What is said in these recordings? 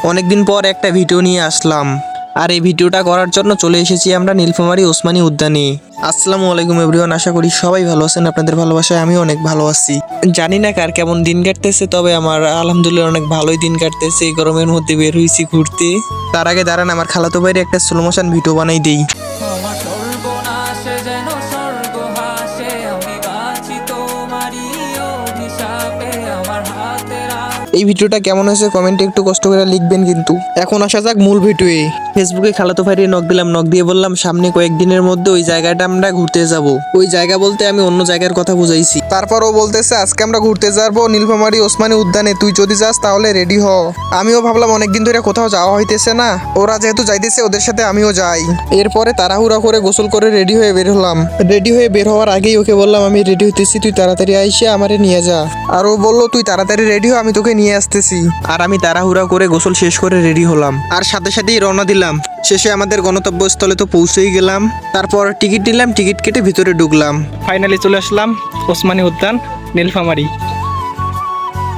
অনেকদিন পর একটা ভিডিও নিয়ে আসলাম, আর এই ভিডিওটা করার জন্য চলে এসেছি আমরা নীলফামারী ওসমানী উদ্যানে। আসসালামু আলাইকুম এভরিওয়ান, আশা করি সবাই ভালো আছেন। আপনাদের ভালোবাসায় আমি অনেক ভালো আছি। জানি না কার কেমন দিন কাটতেছে, তবে আমার আলহামদুলিল্লাহ অনেক ভালোই দিন কাটতেছে। এই গরমের মধ্যে বের হয়েছি ঘুরতে। তার আগে দাঁড়ান, আমার খালাতো ভাইয়ের একটা স্লো মোশন ভিডিও বানাই দেই। আমার সর্বনাশে যেন স্বর্গ হাসে, আমি বাঁচি তোমারই অভিশাপে, আমার হাতের এই ভিডিওটা কেমন হয়েছে কমেন্টে একটু কষ্ট করে লিখবেন কিন্তু। এখন আসা যাক মূল ভিডিওয়ে। ফেসবুকে খালাতো ভাইরে নক দিলাম, নক দিয়ে বললাম সামনে কয়েকদিনের মধ্যে ওই জায়গাটা আমরা ঘুরতে যাব। ওই জায়গা বলতে আমি অন্য জায়গার কথা বুঝাইছি। তারপর ও বলতেছে আজকে আমরা ঘুরতে যাবো নীলফামারী ওসমানী উদ্যানে, তুই যদি যাস তাহলে রেডি হ। আমিও ভাবলাম অনেকদিন ধরে কোথাও যাওয়া হইতেছে না, ওরা যেহেতু যাইতেছে ওদের সাথে আমিও যাই। এরপরে তাড়াহুড়া করে গোসল করে রেডি হয়ে বের হলাম। রেডি হয়ে বের হওয়ার আগেই ওকে বললাম আমি রেডি হইতেছি, তুই তাড়াতাড়ি আইসে আমারে নিয়ে যা। আর ও বললো তুই তাড়াতাড়ি রেডি হ, আমি তোকে নিয়ে আসতেছি। আর আমি তাড়াহুড়া করে গোসল শেষ করে রেডি হলাম, আর সাথে সাথেই রওনা দিলাম। শেষে আমাদের গন্তব্যস্থলে তো পৌঁছেই গেলাম। তারপর টিকিট নিলাম, টিকিট কেটে ভিতরে ঢুকলাম। ফাইনালি চলে আসলাম ওসমানী উদ্যান নীলফামারী।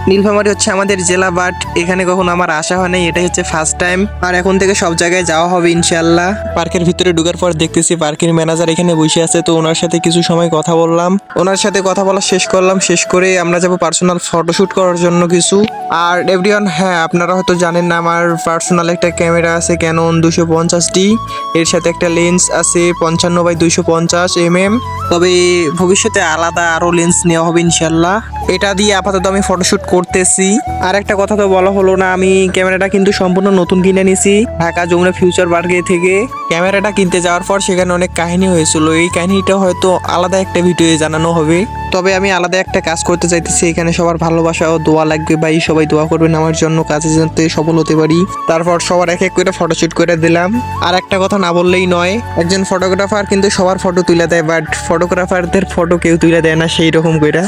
নীলফামারী হচ্ছে আমাদের জেলা, বাট এখানে কখনো আমার আসা হয় নাই, এটাই হচ্ছে ফার্স্ট টাইম। আর এখন থেকে সব জায়গায় যাওয়া হবে ইনশাল্লাহ। পার্কের ভিতরে ঢোকার পর দেখতেছি পার্কের ম্যানেজার এখানে বসে আছে, তো ওনার সাথে কিছু সময় কথা বললাম। ওনার সাথে কথা বলা শেষ করলাম, শেষ করে আমরা যাব পার্সোনাল ফটোশুট করার জন্য কিছু। আর এভরিওয়ান, হ্যাঁ আপনারা হয়তো জানেন না আমার পার্সোনাল একটা ক্যামেরা আছে ক্যানন 250D, এর সাথে একটা লেন্স আছে 55x250 mm। তবে ভবিষ্যতে আলাদা আরো লেন্স নেওয়া হবে ইনশাল্লাহ। এটা দিয়ে আপাতত আমি ফটোশুট করতেছি। আর একটা কথা তো বলা হলো না, আমি ক্যামেরাটা কিন্তু সম্পূর্ণ নতুন কিনে নিছি ঢাকা যমুনা ফিউচার পার্কে থেকে। ক্যামেরাটা কিনতে যাওয়ার পর সেখানে অনেক কাহিনী হয়েছিল, এই কাহিনীটা হয়তো আলাদা একটা ভিডিওয়ে জানানো হবে। তবে আমি আলাদা একটা কাজ করতে চাইতেছি, এখানে সবার ভালোবাসা ও দোয়া লাগবে ভাই, সবাই দোয়া করবেন আমার জন্য, কাজে যাতে সফল হতে পারি। তারপর সবার এক এক করে ফটোশুট করে দিলাম। আর একটা কথা না বললেই নয়, একজন ফটোগ্রাফার কিন্তু সবার ফটো তুলে দেয়, বাট ফটোগ্রাফারদের ফটো কেউ তুলে দেয় না সেই রকম কইরা।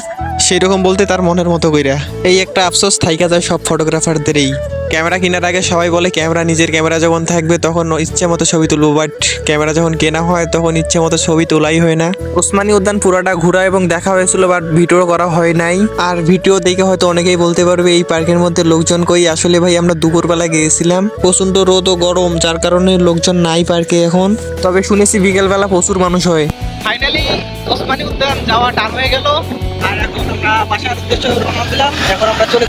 সেই রকম বলতে তার মনের মতো কইরা। এই একটা আফসোস থাইকা যায় সব ফটোগ্রাফারদেরই। ক্যামেরা কেনার আগে সবাই বলে নিজের ক্যামেরা যখন থাকবে তখন ইচ্ছে মতো ছবি তুলবো, বাট ক্যামেরা যখন কেনা হয় তখন ইচ্ছে মতো ছবি তোলাই হয় না। ওসমানী উদ্যান পুরাটা ঘোরা এবং দেখা হয়েছিল, বাট ভিডিও করা হয় নাই। আর ভিডিও দেখে হয়তো অনেকেই বলতে পারবে এই পার্কের মধ্যে লোকজন কই। আসলে ভাই আমরা দুপুরবেলা গিয়েছিলাম, প্রচন্ড রোদ ও গরম, যার কারণে লোকজন নাই পার্কে এখন। তবে শুনেছি বিকেলবেলা প্রচুর মানুষ হয়। ফাইনালি ওসমানী উদ্যান যাওয়া ডান হয়ে গেল, আর এখন আমরা বাসার উদ্দেশ্যে রওনা দিলাম। এখন আমরা চলে